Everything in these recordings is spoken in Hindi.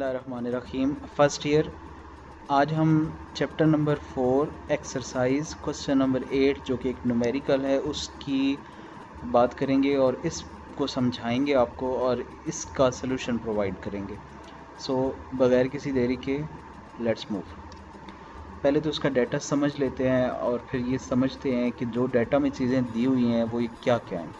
बिस्मिल्लाहिर्रहमानिर्रहीम। First year. आज हम chapter number 4 exercise question number 8 जो कि एक न्यूमेरिकल है उसकी बात करेंगे और इसको समझाएंगे आपको और इसका सलूशन प्रोवाइड करेंगे। सो बगैर किसी देरी के लेट्स मूव। पहले तो उसका डाटा समझ लेते हैं और फिर ये समझते हैं कि जो डाटा में चीज़ें दी हुई हैं वो ये क्या क्या हैं,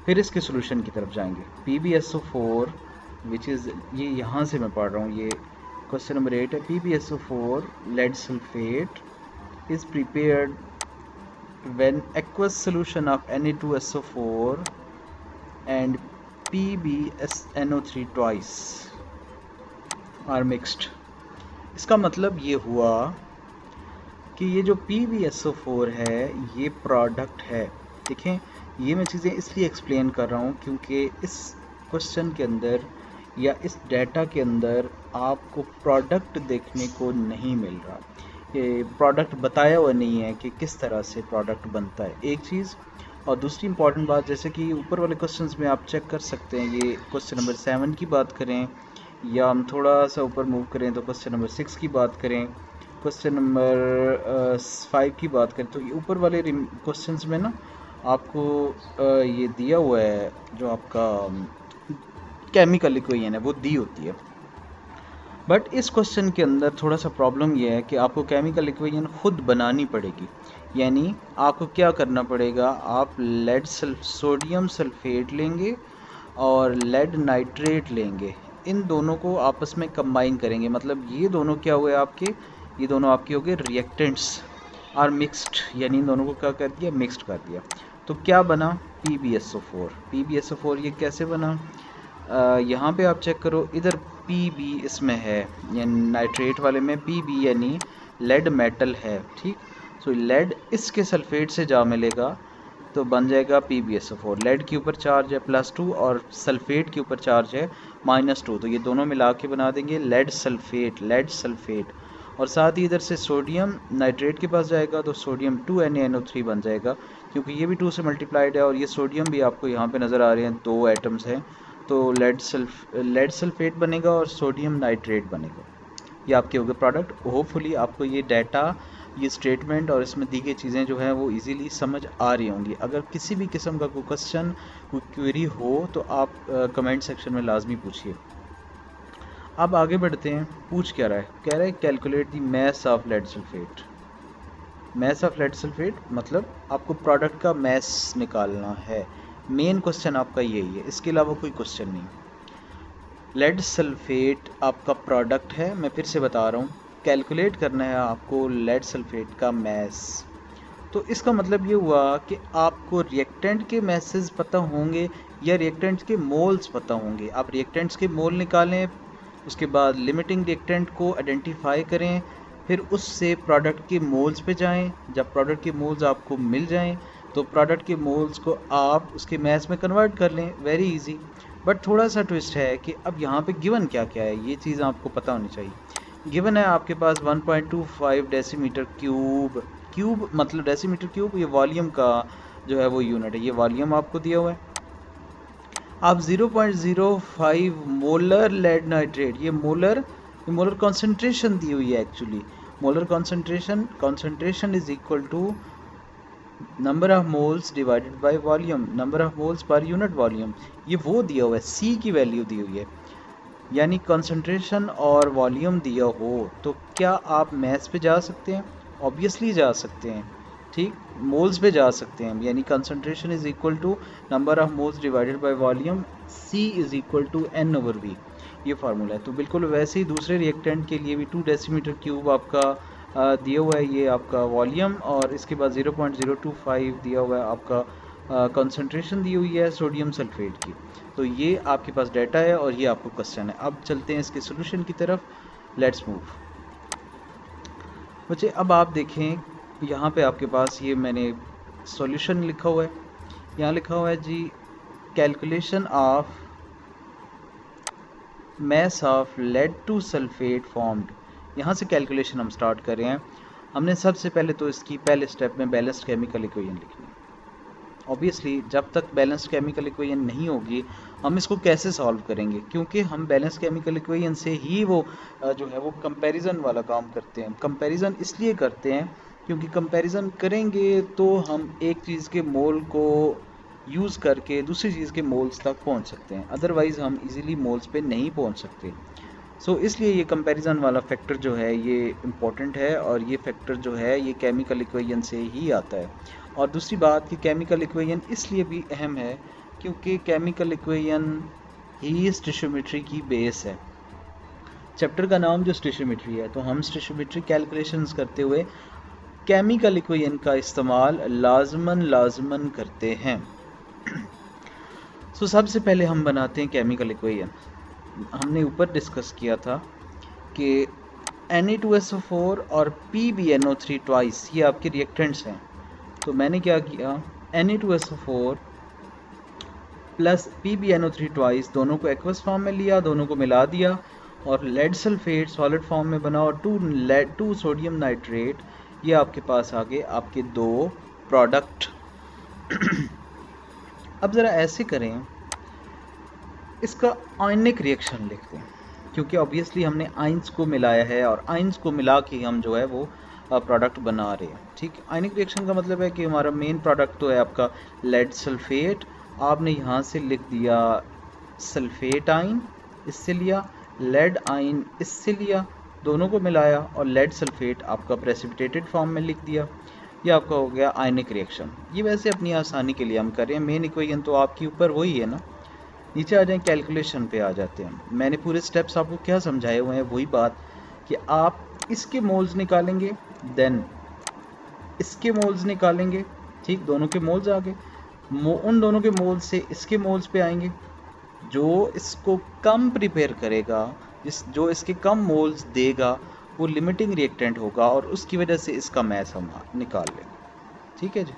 फिर इसके सॉल्यूशन की तरफ जाएंगे। PbSO4 विच इज़ ये यहाँ से मैं पढ़ रहा हूँ, ये क्वेश्चन नंबर 8 है। PbSO4 lead sulfate is prepared when aqueous solution of Na2SO4 and PbSNO3 twice are mixed। इसका मतलब ये हुआ कि ये जो PbSO4 है ये प्रोडक्ट है। देखें, ये मैं चीज़ें इसलिए एक्सप्लेन कर रहा हूँ क्योंकि इस क्वेश्चन के अंदर या इस डाटा के अंदर आपको प्रोडक्ट देखने को नहीं मिल रहा। ये प्रोडक्ट बताया हुआ नहीं है कि किस तरह से प्रोडक्ट बनता है, एक चीज़। और दूसरी इंपॉर्टेंट बात, जैसे कि ऊपर वाले क्वेश्चंस में आप चेक कर सकते हैं, ये क्वेश्चन नंबर 7 की बात करें या हम थोड़ा सा ऊपर मूव करें तो क्वेश्चन नंबर 6 की बात करें, क्वेश्चन नंबर 5 की बात करें, तो ये ऊपर वाले क्वेश्चंस में ना आपको ये दिया हुआ है जो आपका केमिकल इक्वेशन है वो दी होती है। बट इस क्वेश्चन के अंदर थोड़ा सा प्रॉब्लम ये है कि आपको केमिकल इक्वेशन खुद बनानी पड़ेगी। यानी आपको क्या करना पड़ेगा, आप सोडियम सल्फेट लेंगे और लेड नाइट्रेट लेंगे, इन दोनों को आपस में कंबाइन करेंगे। मतलब ये दोनों क्या हुए आपके, ये दोनों आपके हो गए रिएक्टेंट्स आर मिक्स्ड, यानी इन दोनों को क्या कर दिया, मिक्स्ड कर दिया। तो क्या बना, PbSO4। PbSO4 ये कैसे बना, यहाँ पे आप चेक करो, इधर Pb इसमें है, यानी नाइट्रेट वाले में Pb यानी लेड मेटल है, ठीक। सो लेड इसके सल्फेट से जा मिलेगा तो बन जाएगा PbSO4। लेड के ऊपर चार्ज है +2 और सल्फेट के ऊपर चार्ज है -2, तो ये दोनों मिला के बना देंगे लेड सल्फेट। और साथ ही इधर से सोडियम नाइट्रेट के पास जाएगा तो सोडियम 2NaNO3 बन जाएगा, क्योंकि ये भी 2 से मल्टीप्लाइड है और ये सोडियम भी आपको यहाँ पे नज़र आ रहे हैं, 2 एटम्स हैं, तो लेड सल्फेट बनेगा और सोडियम नाइट्रेट बनेगा। ये आपके हो गए प्रोडक्ट। होपफुली आपको ये डाटा, ये स्टेटमेंट और इसमें दी गई चीज़ें जो हैं वो इजीली समझ आ रही होंगी। अगर किसी भी किस्म का कोई क्वेश्चन, कोई क्वेरी हो तो आप कमेंट सेक्शन में लाजमी पूछिए। अब आगे बढ़ते हैं। पूछ क्या रहा है, कह रहा है calculate the mass of lead sulphate. Mass of lead sulphate मतलब आपको प्रोडक्ट का मैस निकालना है। मेन क्वेश्चन आपका यही है, इसके अलावा कोई क्वेश्चन नहीं। लेड सल्फेट आपका प्रोडक्ट है, मैं फिर से बता रहा हूँ, कैलकुलेट करना है आपको लेड सल्फेट का मैस। तो इसका मतलब ये हुआ कि आपको रिएक्टेंट के मैसेज पता होंगे या रिएक्टेंट्स के मोल्स पता होंगे। आप रिएक्टेंट्स के मोल निकालें, उसके बाद लिमिटिंग रिएक्टेंट को आइडेंटिफाई करें, फिर उससे प्रोडक्ट के मोल्स पे जाएं। जब प्रोडक्ट के मोल्स आपको मिल जाएं तो प्रोडक्ट के मोल्स को आप उसके मैस में कन्वर्ट कर लें। Very easy. बट थोड़ा सा ट्विस्ट है कि अब यहाँ पे गिवन क्या क्या है, ये चीज़ आपको पता होनी चाहिए। गिवन है आपके पास 1.25 डेसीमीटर क्यूब मतलब डेसीमीटर क्यूब, ये वॉल्यूम का जो है वो यूनिट है, ये वॉल्यूम आपको दिया हुआ है। आप 0.05 मोलर लेड नाइट्रेट, ये मोलर कॉन्सेंट्रेशन दी हुई है। Actually molar concentration is equal to number of moles divided by volume, number of moles per unit volume, ये वो दिया हुआ है। C की वैल्यू दी हुई है, यानी कंसंट्रेशन और वॉल्यूम दिया हो तो क्या आप मैस पे जा सकते हैं? ऑब्वियसली जा सकते हैं, ठीक। मोल्स पे जा सकते हैं, यानी concentration is equal to number of moles divided by volume, C is equal to N/V, ये फार्मूला है। तो बिल्कुल वैसे ही दूसरे रिएक्टेंट के लिए भी 2 डेसीमीटर क्यूब आपका दिया हुआ है, ये आपका वॉल्यूम, और इसके बाद 0.025 दिया हुआ है आपका कंसंट्रेशन दी हुई है सोडियम सल्फेट की। तो ये आपके पास डाटा है और ये आपको क्वेश्चन है। अब चलते हैं इसके सॉल्यूशन की तरफ, लेट्स मूव। बच्चे अब आप देखें, यहाँ पे आपके पास ये मैंने सॉल्यूशन लिखा हुआ है, यहाँ लिखा हुआ है जी calculation of mass of lead two sulphate formed. यहाँ से कैलकुलेशन हम स्टार्ट कर रहे हैं। हमने सबसे पहले तो इसकी पहले स्टेप में बैलेंस्ड केमिकल इक्वेशन लिखनी है। ऑब्वियसली जब तक बैलेंस्ड केमिकल इक्वेशन नहीं होगी हम इसको कैसे सॉल्व करेंगे, क्योंकि हम बैलेंस्ड केमिकल इक्वेशन से ही वो जो है वो कंपैरिजन वाला काम करते हैं। कंपैरिजन इसलिए करते हैं क्योंकि कंपैरिजन करेंगे तो हम एक चीज़ के मोल को यूज़ करके दूसरी चीज़ के मोल्स तक पहुंच सकते हैं, अदरवाइज़ हम इजीली मोल्स पे नहीं पहुंच सकते। इसलिए ये कंपैरिजन वाला फैक्टर जो है ये इम्पॉर्टेंट है, और ये फैक्टर जो है ये केमिकल इक्वेशन से ही आता है। और दूसरी बात कि केमिकल इक्वेशन इसलिए भी अहम है क्योंकि केमिकल इक्वेशन ही स्टोइचियोमेट्री की बेस है। चैप्टर का नाम जो स्टोइचियोमेट्री है, तो हम स्टोइचियोमेट्री कैलकुलेशंस करते हुए केमिकल इक्वेशन का इस्तेमाल लाजमन करते हैं। सबसे पहले हम बनाते हैं केमिकल इक्वेशन। हमने ऊपर डिस्कस किया था कि Na2SO4 और PbNO3 ट्वाइस ये आपके रिएक्टेंट्स हैं। तो मैंने क्या किया, Na2SO4 प्लस PbNO3 ट्वाइस दोनों को एक्वस फॉर्म में लिया, दोनों को मिला दिया और लेड सल्फेट सॉलिड फॉर्म में बना और 2 सोडियम नाइट्रेट, ये आपके पास आ गए आपके दो प्रोडक्ट। अब ज़रा ऐसे करें, इसका आयनिक रिएक्शन लिखते हैं क्योंकि ऑब्वियसली हमने आइंस को मिलाया है और आइंस को मिला के हम जो है वो प्रोडक्ट बना रहे हैं। ठीक, आयनिक रिएक्शन का मतलब है कि हमारा मेन प्रोडक्ट तो है आपका लेड सल्फेट, आपने यहाँ से लिख दिया सल्फेट आइन, इससे लिया लेड आइन, इससे लिया, दोनों को मिलाया और लेड सल्फेट आपका प्रेसिपिटेटेड फॉर्म में लिख दिया। ये आपका हो गया आयनिक रिएक्शन। ये वैसे अपनी आसानी के लिए हम कर रहे हैं, मेन इक्वेशन तो आपके ऊपर वही है ना। नीचे आ जाएं, कैलकुलेशन पे आ जाते हैं। मैंने पूरे स्टेप्स आपको क्या समझाए हुए हैं, वही बात कि आप इसके मोल्स निकालेंगे, देन इसके मोल्स निकालेंगे, ठीक, दोनों के मोल्स आ गए, उन दोनों के मोल्स से इसके मोल्स पे आएंगे, जो इसको कम प्रिपेयर करेगा, जो इसके कम मोल्स देगा वो लिमिटिंग रिएक्टेंट होगा और उसकी वजह से इसका मैस हम निकाल लेंगे। ठीक है जी,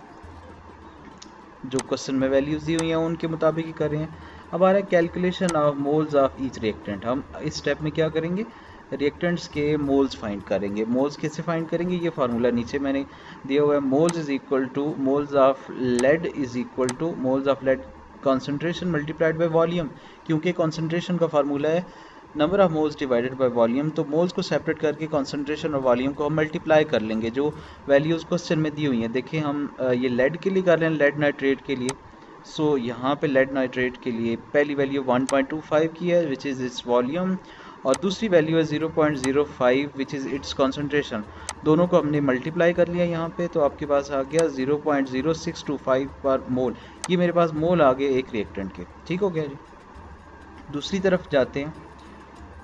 जो क्वेश्चन में वैल्यूज दी हुई हैं उनके मुताबिक ही कर रहे हैं। अब आ रहा है calculation of moles of each reactant. हम इस स्टेप में क्या करेंगे, रिएक्टेंट्स के मोल्स फाइंड करेंगे। मोल्स कैसे फाइंड करेंगे, ये फार्मूला नीचे मैंने दिया हुआ है, moles is equal to moles of lead is equal to moles of lead concentration multiplied by volume. क्योंकि कॉन्सेंट्रेशन का फार्मूला है number of moles divided by volume, तो मोल्स को सेपरेट करके कॉन्सेंट्रेशन और वॉल्यूम को हम मल्टीप्लाई कर लेंगे जो वैल्यूज़ क्वेश्चन में दी हुई हैं। देखिए हम ये लेड के लिए कर रहे हैं, लेड नाइट्रेट के लिए। यहाँ पे लेड नाइट्रेट के लिए पहली वैल्यू 1.25 की है विच इज़ इट्स वॉल्यूम, और दूसरी वैल्यू है 0.05 विच इज़ इट्स कॉन्सेंट्रेशन। दोनों को हमने मल्टीप्लाई कर लिया यहाँ पे, तो आपके पास आ गया 0.0625 पर मोल। ये मेरे पास मोल आ गए एक रिएक्टेंट के। ठीक हो गया जी। दूसरी तरफ जाते हैं,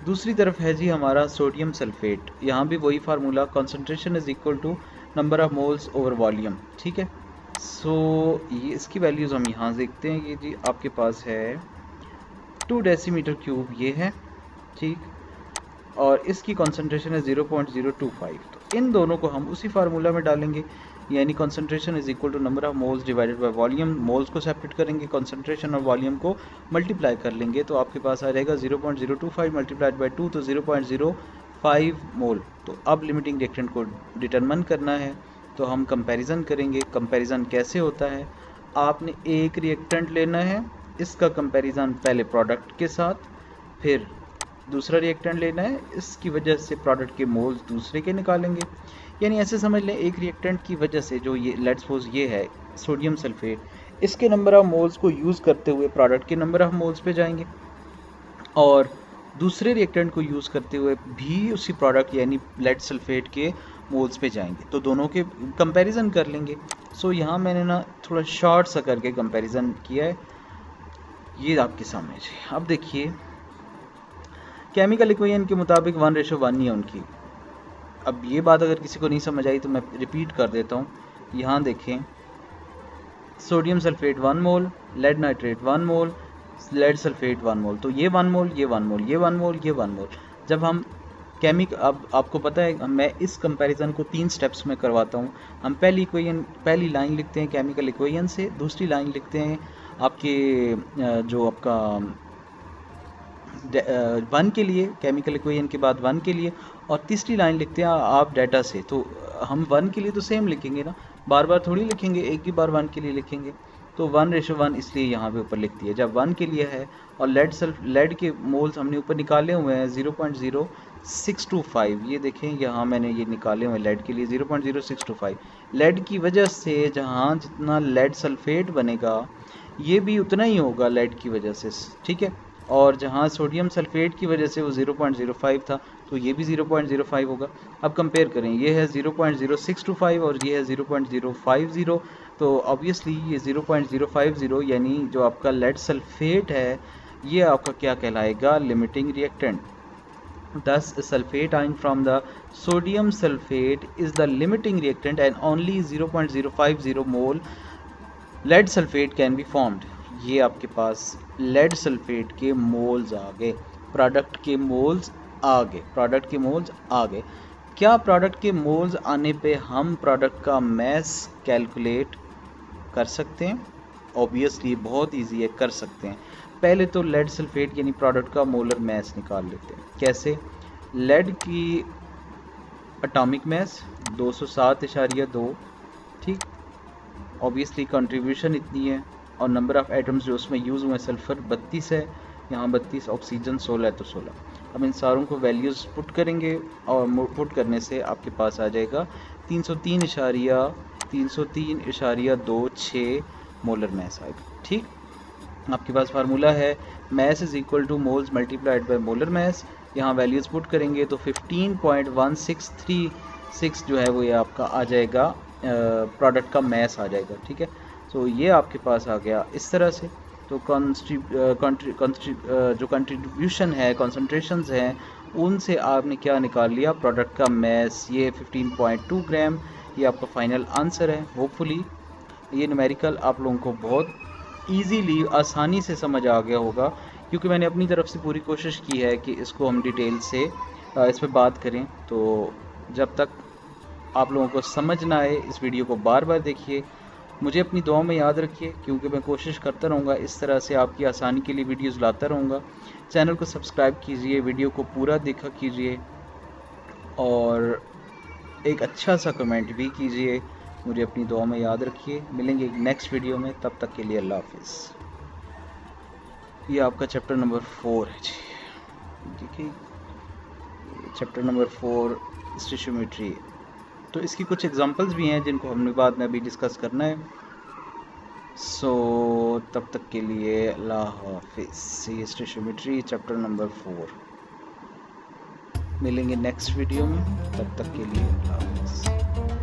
दूसरी तरफ है जी हमारा सोडियम सल्फेट। यहाँ भी वही formula, concentration is equal to number of moles over volume. ठीक है, ये इसकी वैल्यूज़ हम यहाँ देखते हैं। ये जी आपके पास है 2 डेसीमीटर क्यूब ये है, ठीक, और इसकी कॉन्सेंट्रेशन है 0.025। तो इन दोनों को हम उसी फार्मूला में डालेंगे, यानी concentration is equal to number of moles divided by volume. Moles को सेपरेट करेंगे, कॉन्सेंट्रेशन और वॉल्यूम को मल्टीप्लाई कर लेंगे, तो आपके पास आ जाएगा 0.025 मल्टीप्लाइड बाय 2, तो 0.05 मोल। तो अब लिमिटिंग रिएक्टेंट को डिटरमिन करना है, तो हम कंपैरिजन करेंगे। कंपैरिजन कैसे होता है, आपने एक रिएक्टेंट लेना है, इसका कंपैरिजन पहले प्रोडक्ट के साथ, फिर दूसरा रिएक्टेंट लेना है, इसकी वजह से प्रोडक्ट के मोल्स दूसरे के निकालेंगे। यानी ऐसे समझ लें, एक रिएक्टेंट की वजह से जो ये लेट्स सपोज ये है सोडियम सल्फेट, इसके नंबर ऑफ मोल्स को यूज़ करते हुए प्रोडक्ट के नंबर ऑफ मोल्स पे जाएंगे, और दूसरे रिएक्टेंट को यूज़ करते हुए भी उसी प्रोडक्ट यानी लेड सल्फेट के मोल्स पे जाएंगे, तो दोनों के कंपैरिजन कर लेंगे। यहाँ मैंने ना थोड़ा शॉर्ट सा करके कंपैरिजन किया है, ये आपके सामने जी। अब देखिए केमिकल इक्वेशन के मुताबिक 1:1 ही है उनकी। अब ये बात अगर किसी को नहीं समझ आई तो मैं रिपीट कर देता हूँ। यहाँ देखें, सोडियम सल्फेट 1 मोल, लेड नाइट्रेट 1 मोल, लेड सल्फेट 1 मोल, तो ये 1 मोल, ये 1 मोल, ये 1 मोल, ये 1 मोल। जब हम अब आपको पता है मैं इस कंपैरिजन को 3 स्टेप्स में करवाता हूँ। हम पहली लाइन लिखते हैं केमिकल इक्वेशन से, दूसरी लाइन लिखते हैं आपके जो आपका 1 के लिए, केमिकल इक्वेशन के बाद 1 के लिए, और तीसरी लाइन लिखते हैं आप डाटा से। तो हम 1 के लिए तो सेम लिखेंगे ना, बार बार थोड़ी लिखेंगे, एक ही बार 1 के लिए लिखेंगे। तो 1:1 इसलिए यहाँ पे ऊपर लिख दिया। जब 1 के लिए है और लेड के मोल्स हमने ऊपर निकाले हुए हैं 0.0625, ये देखें यहाँ मैंने ये निकाले हुए हैं लेड के लिए 0.0625। लेड की वजह से जहाँ जितना लेड सल्फेट बनेगा ये भी उतना ही होगा लेड की वजह से, ठीक है। और जहाँ सोडियम सल्फेट की वजह से वो 0.05 था, तो ये भी 0.05 होगा। अब कंपेयर करें, ये है 0.0625 और ये है 0.050, तो ऑब्वियसली ये 0.050 यानी जो आपका लेड सल्फेट है ये आपका क्या कहलाएगा, limiting reactant. Thus, sulfate ion from the sodium sulfate is the limiting reactant and only 0.050 mole lead sulfate can be formed। ये आपके पास lead sulfate के मोल्स आ गए, प्रोडक्ट के मोल्स आ गए, प्रोडक्ट के मोल्स आ गए। क्या प्रोडक्ट के मोल्स आने पे हम प्रोडक्ट का मैस कैलकुलेट कर सकते हैं? ऑब्वियसली बहुत इजी है, कर सकते हैं। पहले तो लेड सल्फेट यानी प्रोडक्ट का मोलर मैस निकाल लेते हैं। कैसे? लेड की एटॉमिक मैस 207.2, ठीक। ऑब्वियसली कंट्रीब्यूशन इतनी है और नंबर ऑफ एटम्स जो उसमें यूज़ हुए सल्फ़र 32 है, यहाँ 32, ऑक्सीजन 16 है तो 16। अब इन सारों को वैल्यूज़ पुट करेंगे और पुट करने से आपके पास आ जाएगा 303.26 मोलर मैस आएगा, ठीक। आपके पास फार्मूला है mass is equal to moles multiplied by molar mass. यहाँ वैल्यूज़ पुट करेंगे तो 15.1636 जो है वो ये आपका आ जाएगा, प्रोडक्ट का मैस आ जाएगा, ठीक है। तो ये आपके पास आ गया इस तरह से। तो जो कंट्रीब्यूशन है, कॉन्सेंट्रेशंस हैं, उनसे आपने क्या निकाल लिया, प्रोडक्ट का मैस। ये 15.2 ग्राम ये आपका फाइनल आंसर है। होपफुली ये न्यूमेरिकल आप लोगों को बहुत ईजीली, आसानी से समझ आ गया होगा, क्योंकि मैंने अपनी तरफ से पूरी कोशिश की है कि इसको हम डिटेल से इस पर बात करें। तो जब तक आप लोगों को समझ ना आए, इस वीडियो को बार बार देखिए, मुझे अपनी दुआओं में याद रखिए, क्योंकि मैं कोशिश करता रहूँगा इस तरह से आपकी आसानी के लिए वीडियोज़ लाता रहूँगा। चैनल को सब्सक्राइब कीजिए, वीडियो को पूरा देखा कीजिए और एक अच्छा सा कमेंट भी कीजिए। मुझे अपनी दुआ में याद रखिए। मिलेंगे एक नेक्स्ट वीडियो में, तब तक के लिए अल्लाह हाफिज़। ये आपका चैप्टर नंबर 4 है जी, देखिए चैप्टर नंबर 4 स्टोइचियोमेट्री। तो इसकी कुछ एग्जांपल्स भी हैं जिनको हमने बाद में अभी डिस्कस करना है। सो तब तक के लिए अल्लाह हाफिज़। ये स्टोइचियोमेट्री चैप्टर नंबर 4। मिलेंगे नेक्स्ट वीडियो में, तब तक के लिए अल्लाह हाफिज़।